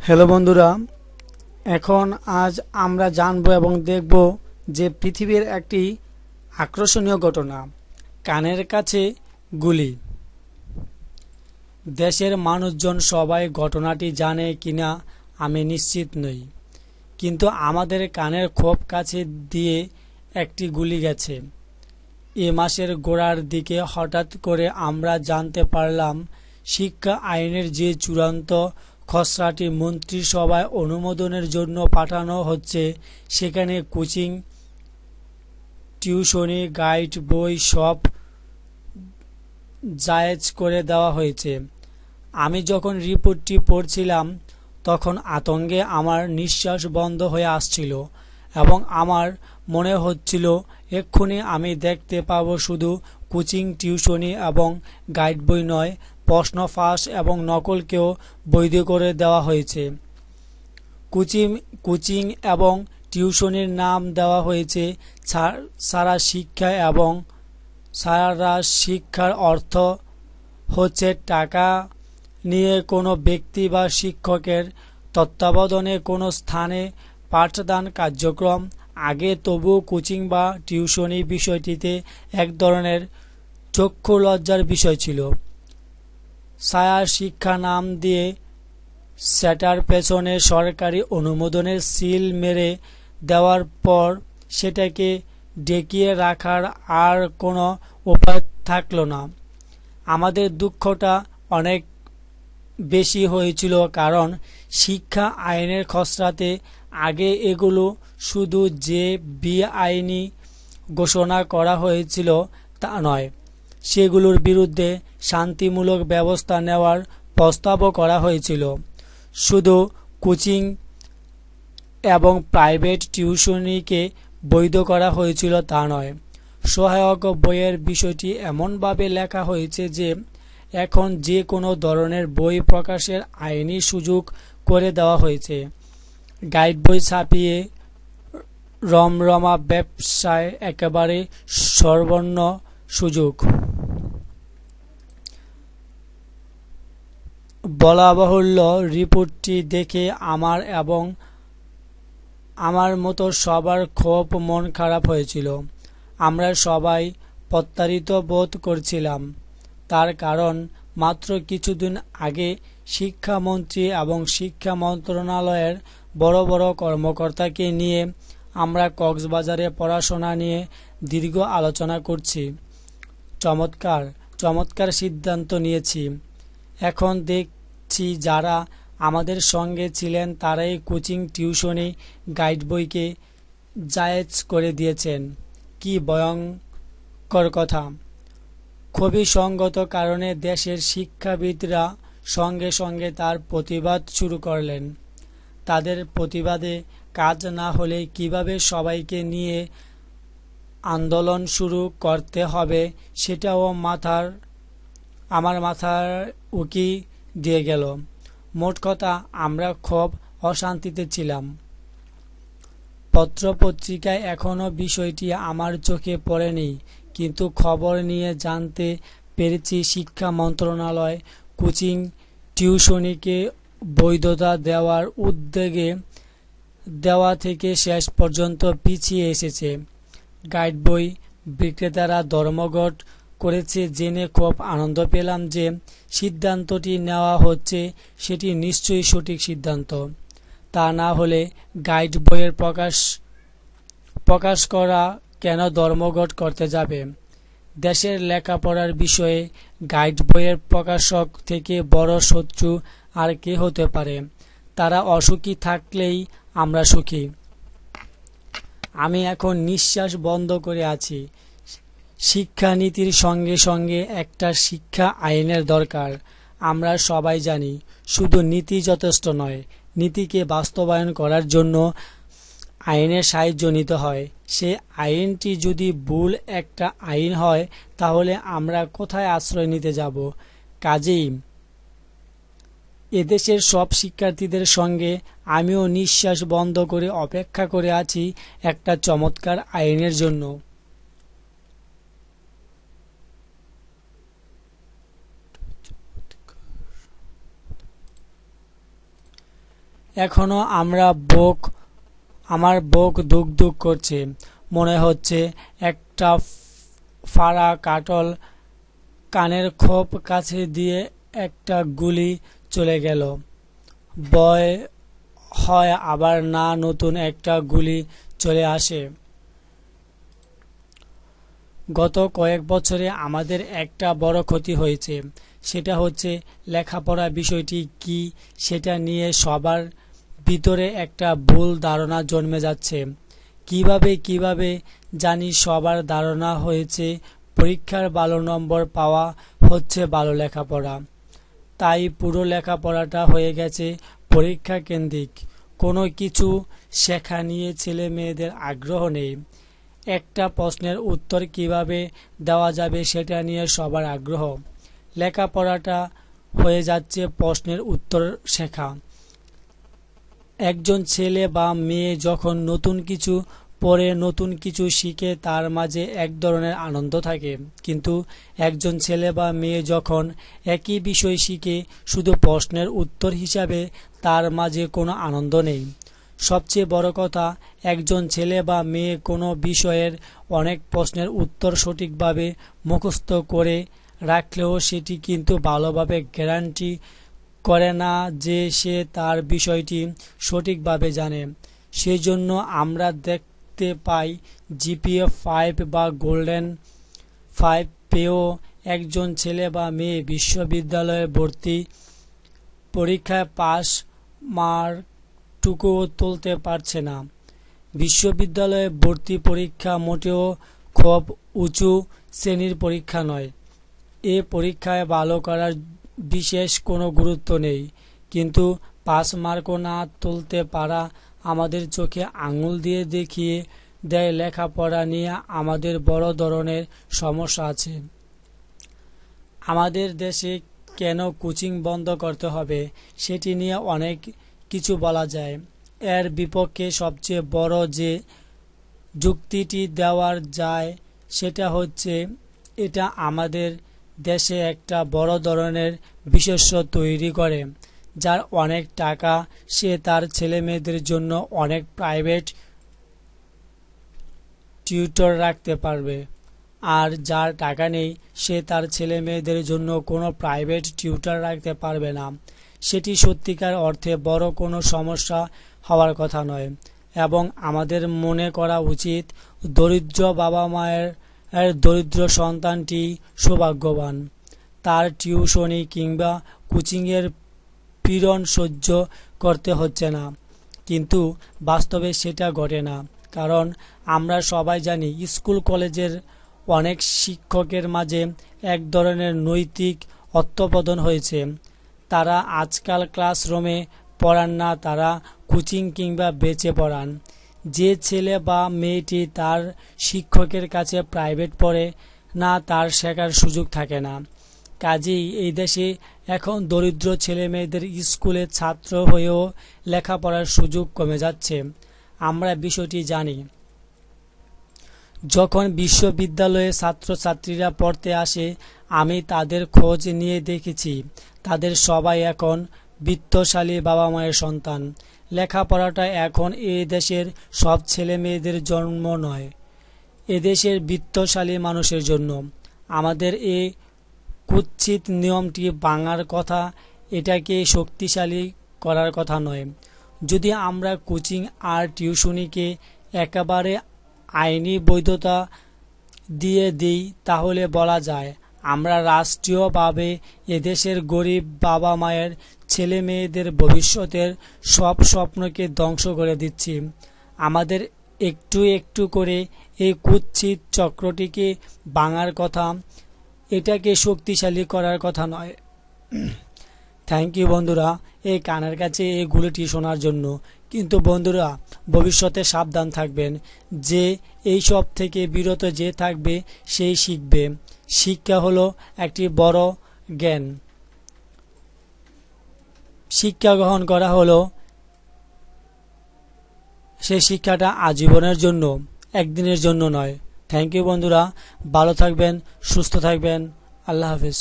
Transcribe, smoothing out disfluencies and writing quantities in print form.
Hello বন্ধুরা, আজ আমরা জানবো এবং দেখব যে পৃথিবীর একটি আকর্ষণীয় ঘটনা, কানের কাছে গুলি। দেশের মানুষজন সবাই ঘটনাটি জানে কিনা আমি নিশ্চিত নই, কিন্তু আমাদের কানের খুব কাছে দিয়ে একটি গুলি গেছে। এ মাসের গোড়ার দিকে হঠাৎ করে আমরা জানতে পারলাম শিক্ষা আইনের যে চূড়ান্ত খসড়াটি মন্ত্রিসভায় অনুমোদনের জন্য পাঠানো হচ্ছে, সেখানে কোচিং, টিউশনি, গাইড বই সব জায়েজ করে দেওয়া হয়েছে। আমি যখন রিপোর্টটি পড়ছিলাম তখন আতঙ্কে আমার নিঃশ্বাস বন্ধ হয়ে আসছিল এবং আমার মনে হচ্ছিল এক্ষুনি আমি দেখতে পাবো শুধু কোচিং, টিউশনি এবং গাইড বই নয়, প্রশ্ন ফাঁস এবং নকলকেও বৈধ করে দেওয়া হয়েছে। কোচিং এবং টিউশনির নাম দেওয়া হয়েছে সারা শিক্ষা, এবং সারা শিক্ষার অর্থ হচ্ছে টাকা নিয়ে কোনো ব্যক্তি বা শিক্ষকের তত্ত্বাবধানে কোনো স্থানে পাঠদান কার্যক্রম। আগে তবুও কোচিং বা টিউশনি বিষয়টিতে এক ধরনের চক্ষু লজ্জার বিষয় ছিল। ছায়া শিক্ষা নাম দিয়ে সেটার পেছনে সরকারি অনুমোদনের সিল মেরে দেওয়ার পর সেটাকে ঢেকিয়ে রাখার আর কোনো উপায় থাকলো না। আমাদের দুঃখটা অনেক বেশি হয়েছিল, কারণ শিক্ষা আইনের খসড়াতে আগে এগুলো শুধু যে বেআইনি ঘোষণা করা হয়েছিল তা নয়, সেগুলোর বিরুদ্ধে শান্তিমূলক ব্যবস্থা নেওয়ার প্রস্তাবও করা হয়েছিল। শুধু কোচিং এবং প্রাইভেট টিউশনিকে বৈধ করা হয়েছিল তা নয়, সহায়ক বইয়ের বিষয়টি এমনভাবে লেখা হয়েছে যে এখন যে কোনো ধরনের বই প্রকাশের আইনি সুযোগ করে দেওয়া হয়েছে। গাইড বই ছাপিয়ে রমরমা ব্যবসায় একেবারে সর্বর্ণ সুযোগ। বলা বাহুল্য, রিপোর্টটি দেখে আমার এবং আমার মতো সবার খুব মন খারাপ হয়েছিল। আমরা সবাই প্রতারিত বোধ করছিলাম। তার কারণ মাত্র কিছুদিন আগে শিক্ষামন্ত্রী এবং শিক্ষা মন্ত্রণালয়ের বড় বড় কর্মকর্তাকে নিয়ে আমরা কক্সবাজারে পড়াশোনা নিয়ে দীর্ঘ আলোচনা করছি। চমৎকার চমৎকার সিদ্ধান্ত নিয়েছি। এখন দেখছি যারা আমাদের সঙ্গে ছিলেন তারাই কোচিং, টিউশনি, গাইড বইকে জায়েজ করে দিয়েছেন। কি ভয়ঙ্কর কথা! খুবই সঙ্গত কারণে দেশের শিক্ষাবিদরা সঙ্গে সঙ্গে তার প্রতিবাদ শুরু করলেন। তাদের প্রতিবাদে কাজ না হলে কিভাবে সবাইকে নিয়ে আন্দোলন শুরু করতে হবে সেটাও আমার মাথার উকি দিয়ে গেল। মোট কথা, আমরা খুব অশান্তিতে ছিলাম। পত্রপত্রিকায় এখনো বিষয়টি আমার চোখে পড়েনি, কিন্তু খবর নিয়ে জানতে পেরেছি শিক্ষা মন্ত্রণালয় কোচিং, টিউশনিকে বৈধতা দেওয়ার উদ্যোগে দেওয়া থেকে শেষ পর্যন্ত পিছিয়ে এসেছে। গাইড বই বিক্রেতারা ধর্মঘট করেছে জেনে খুব আনন্দ পেলাম যে সিদ্ধান্তটি নেওয়া হচ্ছে সেটি নিশ্চয়ই সঠিক সিদ্ধান্ত। তা না হলে গাইড বইয়ের প্রকাশ করা কেন ধর্মঘট করতে যাবে? দেশের লেখাপড়ার বিষয়ে গাইড বইয়ের প্রকাশক থেকে বড় শত্রু আর কে হতে পারে? তারা অসুখী থাকলেই আমরা সুখী। আমি এখন নিঃশ্বাস বন্ধ করে আছি। শিক্ষানীতির সঙ্গে সঙ্গে একটা শিক্ষা আইনের দরকার। আমরা সবাই জানি শুধু নীতি যথেষ্ট নয়, নীতিকে বাস্তবায়ন করার জন্য আইনের সাহায্য নিতে হয়। সে আইনটি যদি ভুল একটা আইন হয় তাহলে আমরা কোথায় আশ্রয় নিতে যাব? কাজেই এদেশের সব শিক্ষার্থীদের সঙ্গে আমিও নিঃশ্বাস বন্ধ করে অপেক্ষা করে আছি একটা চমৎকার আইনের জন্য। এখনো আমার বুক দুক দুক করছে, মনে হচ্ছে একটা ফাড়া কাটল কানের খোপ কাছে দিয়ে একটা গুলি চলে গেল। ভয় হয় আবার না নতুন একটা গুলি চলে আসে। গত কয়েক বছরে আমাদের একটা বড় ক্ষতি হয়েছে, সেটা হচ্ছে লেখাপড়া বিষয়টি কি সেটা নিয়ে সবার ভিতরে একটা ভুল ধারণা জন্মে যাচ্ছে। কিভাবে জানি সবার ধারণা হয়েছে পরীক্ষার ভালো নম্বর পাওয়া হচ্ছে ভালো লেখাপড়া। তাই পুরো লেখাপড়াটা হয়ে গেছে পরীক্ষা কেন্দ্রিক। কোনো কিছু শেখা নিয়ে ছেলে মেয়েদের আগ্রহ নেই। একটা প্রশ্নের উত্তর কিভাবে দেওয়া যাবে সেটা নিয়ে সবার আগ্রহ। লেখাপড়াটা হয়ে যাচ্ছে প্রশ্নের উত্তর শেখা। একজন ছেলে বা মেয়ে যখন নতুন কিছু পড়ে, নতুন কিছু শিখে, তার মাঝে এক ধরনের আনন্দ থাকে। কিন্তু একজন ছেলে বা মেয়ে যখন একই বিষয় শিখে শুধু প্রশ্নের উত্তর হিসাবে, তার মাঝে কোনো আনন্দ নেই। সবচেয়ে বড় কথা, একজন ছেলে বা মেয়ে কোনো বিষয়ের অনেক প্রশ্নের উত্তর সঠিকভাবে মুখস্থ করে রাখলেও সেটি কিন্তু ভালোভাবে গ্যারান্টি করে না যে সে তার বিষয়টি সঠিকভাবে জানে। সেজন্য আমরা দেখতে পাই জিপিএ 5 বা গোল্ডেন 5 পেয়েও একজন ছেলে বা মেয়ে বিশ্ববিদ্যালয়ে ভর্তি পরীক্ষায় পাস মার্কটুকুও তুলতে পারছে না। বিশ্ববিদ্যালয়ে ভর্তি পরীক্ষা মোটেও খুব উঁচু শ্রেণীর পরীক্ষা নয়। এ পরীক্ষায় ভালো করার বিশেষ কোনো গুরুত্ব নেই, কিন্তু পাস মার্কও না তুলতে পারা আমাদের চোখে আঙুল দিয়ে দেখিয়ে দেয় লেখাপড়া নিয়ে আমাদের বড় ধরনের সমস্যা আছে। আমাদের দেশে কেন কোচিং বন্ধ করতে হবে সেটি নিয়ে অনেক কিছু বলা যায়। এর বিপক্ষে সবচেয়ে বড় যে যুক্তিটি দেওয়া যায় সেটা হচ্ছে, এটা আমাদের দেশে একটা বড় ধরনের বিশেষ্য তৈরি করে। যার অনেক টাকা সে তার ছেলে মেয়েদের জন্য অনেক প্রাইভেট টিউটর রাখতে পারবে, আর যার টাকা নেই সে তার ছেলে মেয়েদের জন্য কোনো প্রাইভেট টিউটর রাখতে পারবে না। সেটি সত্যিকার অর্থে বড় কোনো সমস্যা হওয়ার কথা নয়। এবং আমাদের মনে করা উচিত, দরিদ্র বাবা মায়ের দরিদ্র সন্তানটি সৌভাগ্যবান। তার টিউশনি কিংবা কোচিংয়ের পীড়ন সহ্য করতে হচ্ছে না। কিন্তু বাস্তবে সেটা ঘটে না, কারণ আমরা সবাই জানি স্কুল কলেজের অনেক শিক্ষকের মাঝে এক ধরনের নৈতিক অধঃপতন হয়েছে। তারা আজকাল ক্লাসরুমে পড়ান না, তারা কোচিং কিংবা বেচে পড়ান। যে ছেলে বা মেয়েটি তার শিক্ষকের কাছে প্রাইভেট পড়ে না, তার শেখার সুযোগ থাকে না। কাজেই এই দেশে এখন দরিদ্র ছেলে মেয়েদের স্কুলে ছাত্র হয়েও লেখাপড়ার সুযোগ কমে যাচ্ছে। আমরা বিষয়টি জানি। যখন বিশ্ববিদ্যালয়ে ছাত্রছাত্রীরা পড়তে আসে, আমি তাদের খোঁজ নিয়ে দেখেছি তাদের সবাই এখন বিত্তশালী বাবা মায়ের সন্তান। লেখাপড়াটা এখন এ দেশের সব ছেলে মেয়েদের জন্ম নয়, এদেশের বিত্তশালী মানুষের জন্য। আমাদের এই কুৎসিত নিয়মটি ভাঙার কথা, এটাকে শক্তিশালী করার কথা নয়। যদি আমরা কোচিং আর টিউশনিকে একেবারে আইনি বৈধতা দিয়ে দিই, তাহলে বলা যায় আমরা রাষ্ট্রীয়ভাবে এদেশের গরিব বাবা মায়ের ছেলে মেয়েদের ভবিষ্যতের সব স্বপ্নকে ধ্বংস করে দিচ্ছি। আমাদের একটু একটু করে এই কুৎসিত চক্রটিকে ভাঙার কথা, এটাকে শক্তিশালী করার কথা নয়। থ্যাংক ইউ বন্ধুরা এই কানের কাছে এই গুলিটি শোনার জন্য। কিন্তু বন্ধুরা, ভবিষ্যতে সাবধান থাকবেন যে এই সব থেকে বিরত যে থাকবে সেই শিখবে। শিক্ষা হলো একটি বড় জ্ঞান। শিক্ষা গ্রহণ করা হলো সেই শিক্ষাটা আজীবনের জন্য, একদিনের জন্য নয়। থ্যাংক ইউ বন্ধুরা, ভালো থাকবেন, সুস্থ থাকবেন। আল্লাহ হাফিজ।